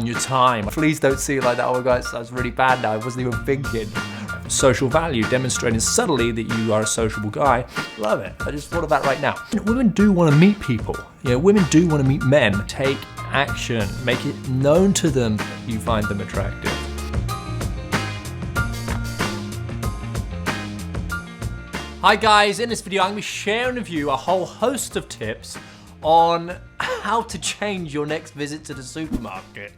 your time. Please don't see it like that. Oh my God, that's really bad now. I wasn't even thinking. Social value, demonstrating subtly that you are a sociable guy. Love it. I just thought of that right now. Women do want to meet people. Women do want to meet men. Take action. Make it known to them you find them attractive. Hi guys, in this video I'm going to be sharing with you a whole host of tips on how to change your next visit to the supermarket.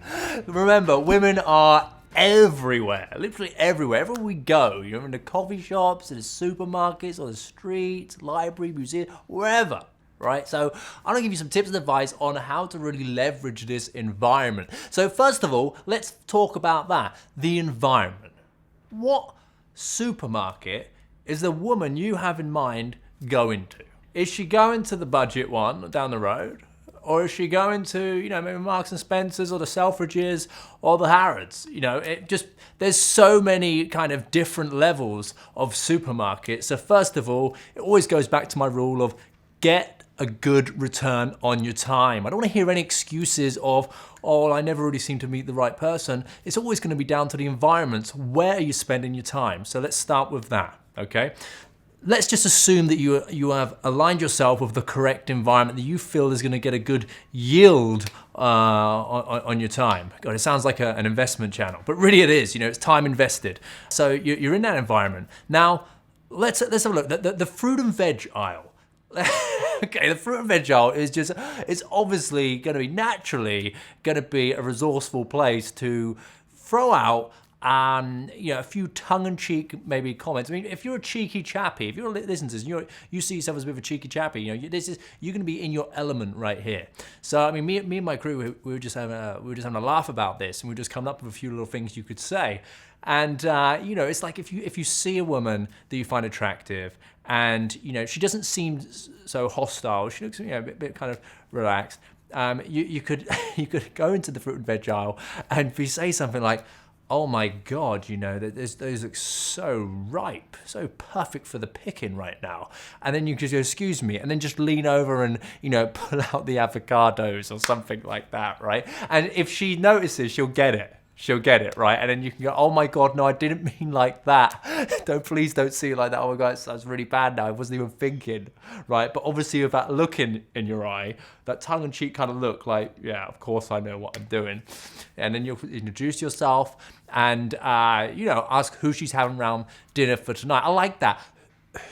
Remember, women are everywhere, literally everywhere. Everywhere we go, in the coffee shops, in the supermarkets, on the streets, library, museum, wherever, right? So I'm gonna give you some tips and advice on how to really leverage this environment. So first of all, let's talk about that, the environment. What supermarket is the woman you have in mind going to? Is she going to the budget one down the road? Or is she going to, maybe Marks and Spencer's or the Selfridges or the Harrods? There's so many kind of different levels of supermarkets. So first of all, it always goes back to my rule of get a good return on your time. I don't want to hear any excuses of, oh, I never really seem to meet the right person. It's always going to be down to the environment. Where are you spending your time? So let's start with that, okay? Let's just assume that you have aligned yourself with the correct environment that you feel is going to get a good yield on your time. God, it sounds like an investment channel, but really it is. It's time invested. So you're in that environment. Now, let's have a look. The fruit and veg aisle. Okay, the fruit and veg aisle it's obviously going to be naturally going to be a resourceful place to throw out a few tongue-in-cheek maybe comments. I mean, if you're a cheeky chappy, if you're listening to this, and you see yourself as a bit of a cheeky chappy, you're going to be in your element right here. So I mean, me and my crew, we were just having a laugh about this, and we were just coming up with a few little things you could say. And it's like if you see a woman that you find attractive, and she doesn't seem so hostile, she looks a bit kind of relaxed. You could go into the fruit and veg aisle, and if you say something like, oh my God, those look so ripe, so perfect for the picking right now. And then you just go, excuse me, and then just lean over and, pull out the avocados or something like that, right? And if she notices, she'll get it. Right? And then you can go, oh my God, no, I didn't mean like that. Please don't see it like that. Oh my God, that's really bad now. I wasn't even thinking, right? But obviously with that look in your eye, that tongue-in-cheek kind of look like, yeah, of course I know what I'm doing. And then you'll introduce yourself and, ask who she's having round dinner for tonight. I like that.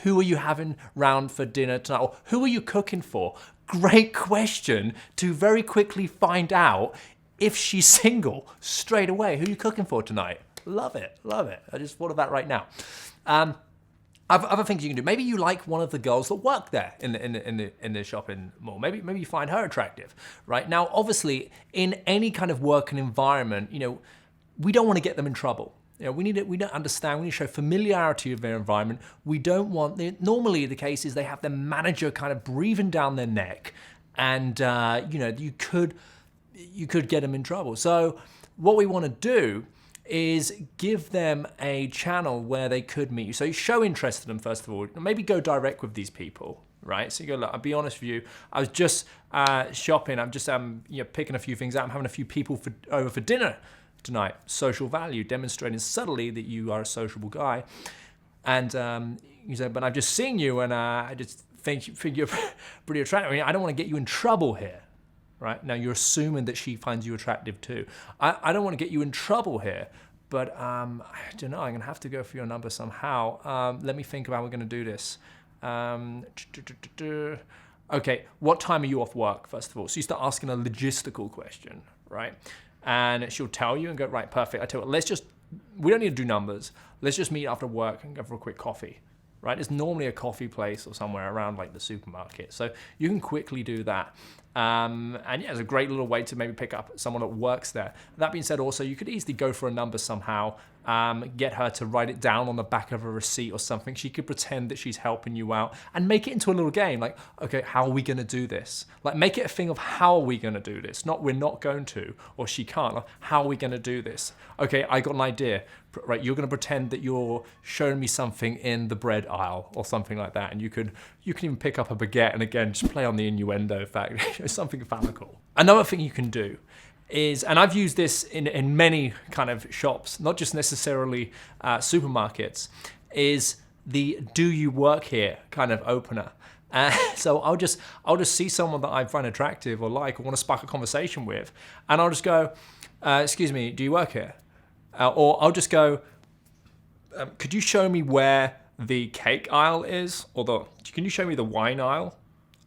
Who are you having round for dinner tonight? Or who are you cooking for? Great question to very quickly find out if she's single straight away. Who are you cooking for tonight? Love it. I just thought of that right now. Other things you can do. Maybe you like one of the girls that work there in the shopping mall. Maybe you find her attractive, right? Now, obviously, in any kind of working environment, we don't want to get them in trouble. We don't understand. We need to show familiarity with their environment. We don't want. Normally, the case is they have their manager kind of breathing down their neck, and you could get them in trouble. So what we want to do is give them a channel where they could meet you. So you show interest in them, first of all. Maybe go direct with these people, right? So you go, look, I'll be honest with you. I was just shopping. I'm just picking a few things out. I'm having a few people over for dinner tonight. Social value, demonstrating subtly that you are a sociable guy. And you say, but I've just seen you and I just think you're pretty attractive. I mean, I don't want to get you in trouble here. Right? Now you're assuming that she finds you attractive too. I don't want to get you in trouble here, but I don't know, I'm gonna have to go for your number somehow. Let me think about how we're gonna do this. Okay, what time are you off work, first of all? So you start asking a logistical question, right? And she'll tell you and go, right, perfect. I tell you what, we don't need to do numbers. Let's just meet after work and go for a quick coffee. Right? It's normally a coffee place or somewhere around like the supermarket. So you can quickly do that. And yeah, it's a great little way to maybe pick up someone that works there. That being said, also, you could easily go for a number somehow, get her to write it down on the back of a receipt or something. She could pretend that she's helping you out and make it into a little game. Like, okay, how are we going to do this? Like, make it a thing of how are we going to do this? Not we're not going to, or she can't. Like, how are we going to do this? Okay, I got an idea. Right, you're going to pretend that you're showing me something in the bread aisle or something like that, and you can even pick up a baguette and again just play on the innuendo fact, something phallical. Another thing you can do is, and I've used this in many kind of shops, not just necessarily supermarkets, is the "do you work here" kind of opener. So I'll just see someone that I find attractive or like or want to spark a conversation with, and I'll just go, "Excuse me, do you work here?" Or I'll just go, "Could you show me where the cake aisle is, or can you show me the wine aisle?"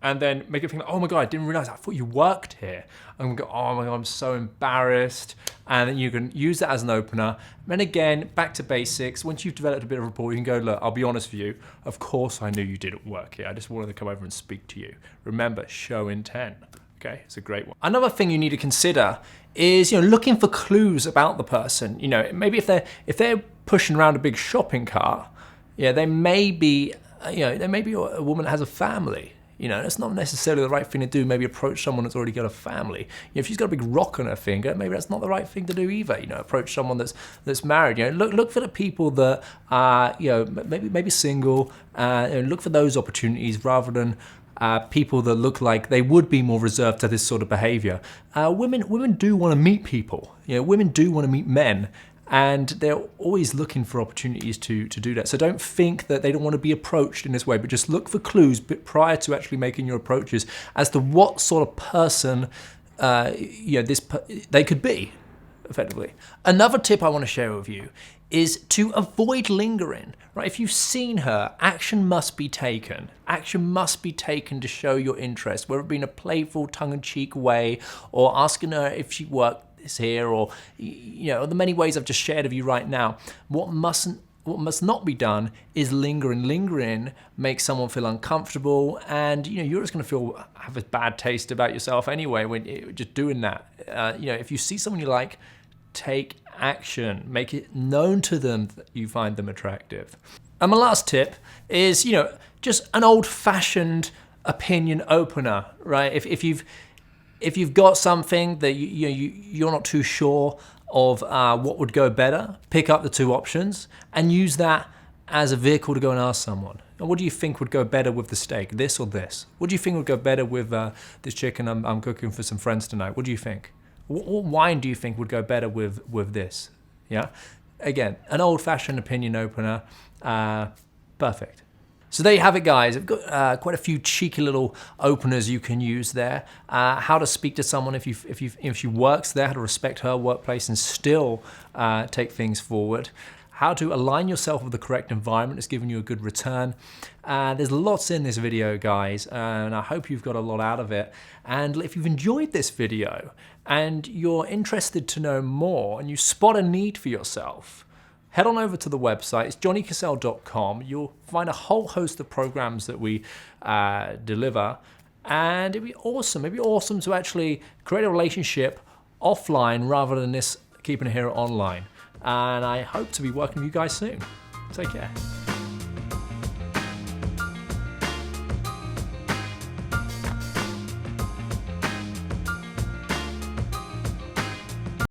And then make it think, "Oh my God, I didn't realize, I thought you worked here." And go, "Oh my God, I'm so embarrassed." And then you can use that as an opener. And again, back to basics. Once you've developed a bit of rapport, you can go, "Look, I'll be honest with you. Of course I knew you didn't work here. I just wanted to come over and speak to you." Remember, show intent. Okay, it's a great one. Another thing you need to consider is, looking for clues about the person. Maybe if they're pushing around a big shopping cart, they may be, there may be a woman that has a family. That's not necessarily the right thing to do. Maybe approach someone that's already got a family. If she's got a big rock on her finger, maybe that's not the right thing to do either. Approach someone that's married. Look for the people that are, maybe single. Look for those opportunities rather than people that look like they would be more reserved to this sort of behavior. Women do want to meet people. Women do want to meet men. And they're always looking for opportunities to do that. So don't think that they don't want to be approached in this way, but just look for clues prior to actually making your approaches as to what sort of person they could be, effectively. Another tip I want to share with you is to avoid lingering. Right? If you've seen her, action must be taken. Action must be taken to show your interest, whether it be in a playful, tongue-in-cheek way, or asking her if she worked here, or the many ways I've just shared with you right now. What must not be done is lingering. Lingering makes someone feel uncomfortable, and you're just going to have a bad taste about yourself anyway when you're just doing that. If you see someone you like, take action. Make it known to them that you find them attractive. And my last tip is just an old-fashioned opinion opener, right? If you've got something that you're not too sure of what would go better, pick up the two options and use that as a vehicle to go and ask someone, "What do you think would go better with the steak, this or this? What do you think would go better with this chicken I'm cooking for some friends tonight? What do you think? What wine do you think would go better with this?" Yeah. Again, an old-fashioned opinion opener, perfect. So there you have it, guys. I've got quite a few cheeky little openers you can use there. How to speak to someone if she works there, how to respect her workplace and still take things forward. How to align yourself with the correct environment is giving you a good return. There's lots in this video, guys, and I hope you've got a lot out of it. And if you've enjoyed this video and you're interested to know more and you spot a need for yourself, head on over to the website. It's johnnycassell.com. You'll find a whole host of programs that we deliver, and it'd be awesome. It'd be awesome to actually create a relationship offline rather than keeping it here online. And I hope to be working with you guys soon. Take care.